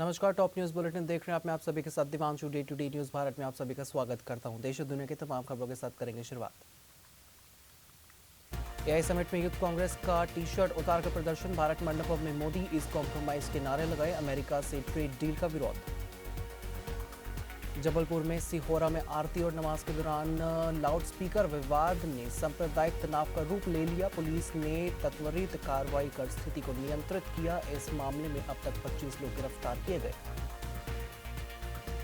नमस्कार, top news bulletin देख रहे हैं आप सभी के साथ Divanshu. Day to day news Bharat में आप सभी का स्वागत करता हूं। देश और दुनिया की तमाम खबरों के साथ करेंगे शुरुआत। एआई समिट में यूथ कांग्रेस का टी शर्ट उतारकर प्रदर्शन। भारत मंडपम में मोदी इज कॉम्प्रोमाइज के नारे लगाए। अमेरिका से ट्रेड डील का विरोध। जबलपुर में सिहोरा में आरती और नमाज के दौरान लाउडस्पीकर विवाद ने सांप्रदायिक तनाव का रूप ले लिया। पुलिस ने त्वरित कार्रवाई कर स्थिति को नियंत्रित किया। इस मामले में अब तक 25 लोग गिरफ्तार किए गए।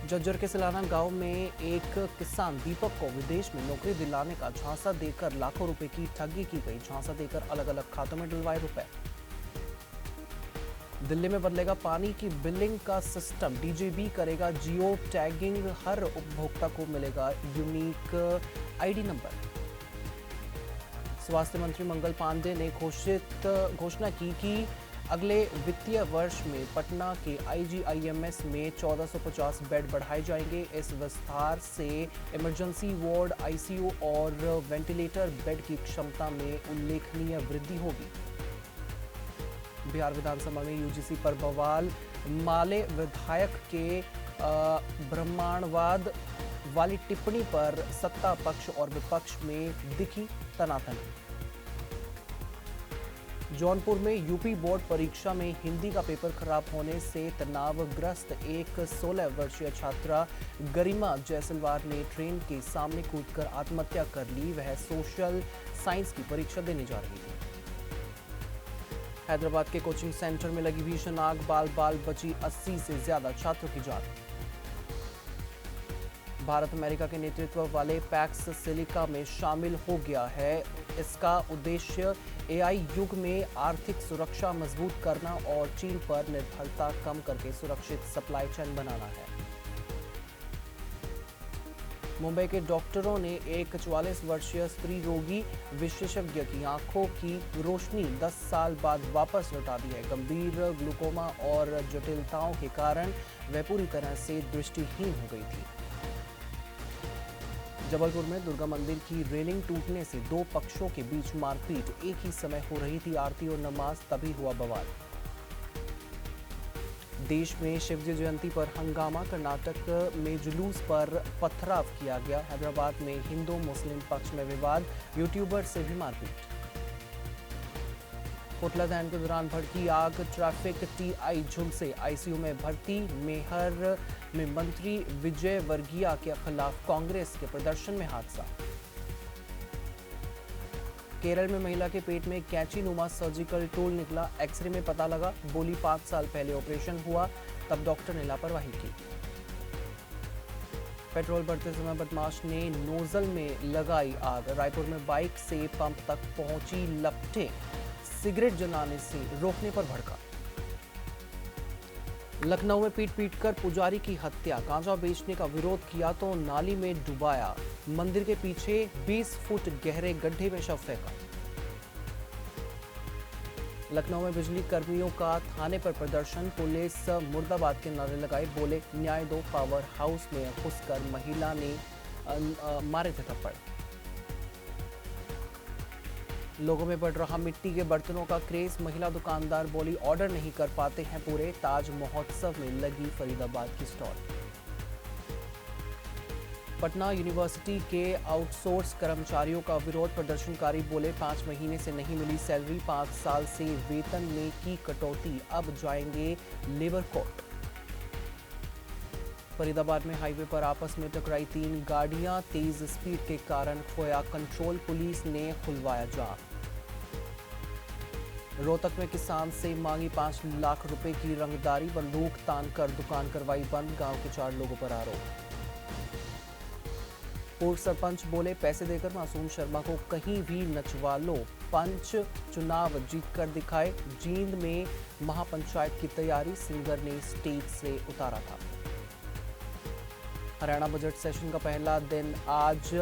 झज्जर के सिलाना गांव में एक किसान दीपक को विदेश में नौकरी दिलाने का झांसा देकर लाखों रुपए की ठगी की गई। झांसा देकर अलग अलग खातों में डलवाए रुपए। दिल्ली में बदलेगा पानी की बिलिंग का सिस्टम। डीजीबी करेगा जियो टैगिंग। हर उपभोक्ता को मिलेगा यूनिक आईडी नंबर। स्वास्थ्य मंत्री मंगल पांडे ने घोषणा की कि अगले वित्तीय वर्ष में पटना के आईजीआईएमएस में 1450 बेड बढ़ाए जाएंगे। इस विस्तार से इमरजेंसी वार्ड, आईसीयू और वेंटिलेटर बेड की क्षमता में उल्लेखनीय वृद्धि होगी। बिहार विधानसभा में यूजीसी पर बवाल। माले विधायक के ब्रह्मांडवाद वाली टिप्पणी पर सत्ता पक्ष और विपक्ष में दिखी तनातनी। जौनपुर में यूपी बोर्ड परीक्षा में हिंदी का पेपर खराब होने से तनावग्रस्त एक 16 वर्षीय छात्रा गरिमा जयसलवार ने ट्रेन के सामने कूदकर आत्महत्या कर ली। वह सोशल साइंस की परीक्षा देने जा रही थी। हैदराबाद के कोचिंग सेंटर में लगी भीषण आग। बाल बची 80 से ज्यादा छात्रों की जान। भारत अमेरिका के नेतृत्व वाले पैक्स सिलिका में शामिल हो गया है। इसका उद्देश्य एआई युग में आर्थिक सुरक्षा मजबूत करना और चीन पर निर्भरता कम करके सुरक्षित सप्लाई चेन बनाना है। मुंबई के डॉक्टरों ने एक 44 वर्षीय स्त्री रोगी विशेषज्ञ की आंखों की रोशनी 10 साल बाद वापस लौटा दी है। गंभीर ग्लूकोमा और जटिलताओं के कारण वह पूरी तरह से दृष्टिहीन हो गई थी। जबलपुर में दुर्गा मंदिर की रेलिंग टूटने से दो पक्षों के बीच मारपीट। एक ही समय हो रही थी आरती और नमाज, तभी हुआ बवाल। देश में शिवजी जयंती पर हंगामा। कर्नाटक में जुलूस पर पथराव किया गया। हैदराबाद में हिंदू मुस्लिम पक्ष में विवाद। यूट्यूबर से भी मारपीट। पुतला दहन के दौरान भड़की आग। ट्रैफिक टीआई झुलसे आईसीयू में भर्ती। मेहर में मंत्री विजय वर्गीय के खिलाफ कांग्रेस के प्रदर्शन में हादसा। केरल में महिला के पेट में कैंची नुमा सर्जिकल टूल निकला। एक्सरे में पता लगा। बोली 5 साल पहले ऑपरेशन हुआ, तब डॉक्टर ने लापरवाही की। पेट्रोल भरते समय बदमाश ने नोजल में लगाई आग। रायपुर में बाइक से पंप तक पहुंची लपटें। सिगरेट जलाने से रोकने पर भड़का। लखनऊ में पीट कर पुजारी की हत्या। गांजा बेचने का विरोध किया तो नाली में डुबाया। मंदिर के पीछे 20 फुट गहरे गड्ढे में शव फेंका। लखनऊ में बिजली कर्मियों का थाने पर प्रदर्शन। पुलिस मुर्दाबाद के नारे लगाए। बोले न्याय दो। पावर हाउस में घुसकर महिला ने मारे थे थप्पड़। लोगों में बढ़ रहा मिट्टी के बर्तनों का क्रेज। महिला दुकानदार बोली ऑर्डर नहीं कर पाते हैं पूरे। ताज महोत्सव में लगी फरीदाबाद की स्टॉल। पटना यूनिवर्सिटी के आउटसोर्स कर्मचारियों का विरोध। प्रदर्शनकारी बोले 5 महीने से नहीं मिली सैलरी। 5 साल से वेतन में की कटौती। अब जाएंगे लेबर कोर्ट। फरीदाबाद में हाईवे पर आपस में टकराई 3 गाड़ियां। तेज स्पीड के कारण खोया कंट्रोल। पुलिस ने खुलवाया जाम। रोहतक में किसान से मांगी 5 लाख रुपए की रंगदारी। बंदूक तान कर दुकान करवाई बंद। गांव के 4 लोगों पर आरोप। पूर्व सरपंच बोले पैसे देकर मासूम शर्मा को कहीं भी नचवा लो। पंच चुनाव जीतकर दिखाए। जींद में महापंचायत की तैयारी। सिंगर ने स्टेज से उतारा था। हरियाणा बजट सेशन का पहला दिन आज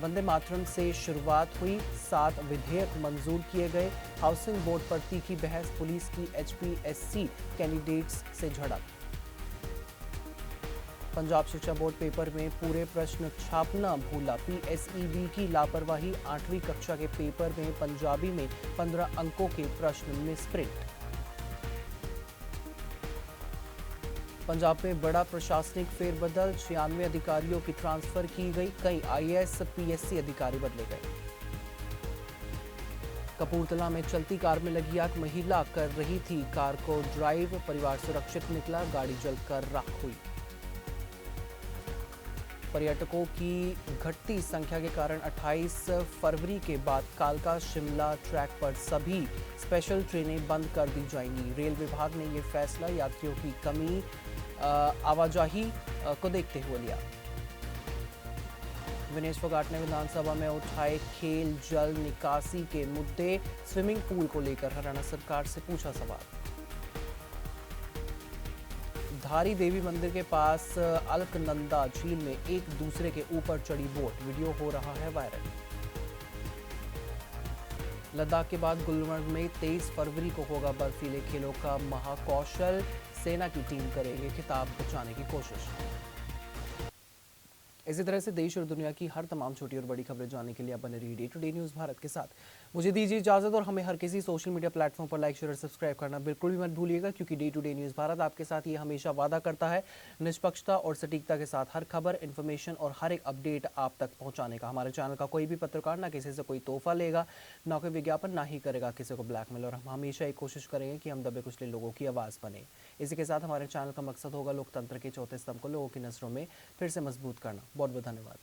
वंदे मातरम से शुरुआत हुई। 7 विधेयक मंजूर किए गए। हाउसिंग बोर्ड पर तीखी बहस। पुलिस की एचपीएससी कैंडिडेट्स से झड़प। पंजाब शिक्षा बोर्ड पेपर में पूरे प्रश्न छापना भूला। पीएसईबी की लापरवाही। 8वीं कक्षा के पेपर में पंजाबी में 15 अंकों के प्रश्न मिसप्रिंट। पंजाब में बड़ा प्रशासनिक फेरबदल, 96 अधिकारियों की ट्रांसफर की गई, कई आईएएस पीएससी अधिकारी बदले गए। कपूरथला में चलती कार में लगी आग, महिला कर रही थी कार को ड्राइव, परिवार सुरक्षित निकला, गाड़ी जलकर राख हुई। पर्यटकों की घटती संख्या के कारण 28 फरवरी के बाद कालका शिमला ट्रैक पर सभी स्पेशल ट्रेनें बंद कर दी जाएंगी। रेल विभाग ने ये फैसला यात्रियों की कमी आवाजाही को देखते हुए लिया। विनेश फोगाट ने विधानसभा में उठाए खेल जल निकासी के मुद्दे, स्विमिंग पूल को लेकर हरियाणा सरकार से पूछा सवाल। धारी देवी मंदिर के पास अलकनंदा झील में एक दूसरे के ऊपर चढ़ी बोट, वीडियो हो रहा है वायरल। लद्दाख के बाद गुलमर्ग में 23 फरवरी को होगा बर्फीले खेलों का महाकौशल, सेना की टीम करेगी खिताब बचाने की कोशिश। इसी तरह से देश और दुनिया की हर तमाम छोटी और बड़ी खबरें जानने के लिए आप बने रहिए day to day news Bharat के साथ। मुझे दीजिए इजाजत और हमें हर किसी सोशल मीडिया प्लेटफॉर्म पर लाइक शेयर और सब्सक्राइब करना बिल्कुल भी मत भूलिएगा, क्योंकि day to day news Bharat आपके साथ ये हमेशा वादा करता है निष्पक्षता और सटीकता के साथ हर खबर, इन्फॉर्मेशन और हर एक अपडेट आप तक पहुंचाने का। हमारे चैनल का कोई भी पत्रकार ना किसी से कोई तोहफा लेगा, ना कोई विज्ञापन, ना ही करेगा किसी को ब्लैकमेल, और हम हमेशा एक कोशिश करेंगे कि हम दबे कुचले लोगों की आवाज़ बने। इसी के साथ हमारे चैनल का मकसद होगा लोकतंत्र के चौथे स्तंभ को लोगों की नजरों में फिर से मजबूत करना। बहुत बहुत धन्यवाद।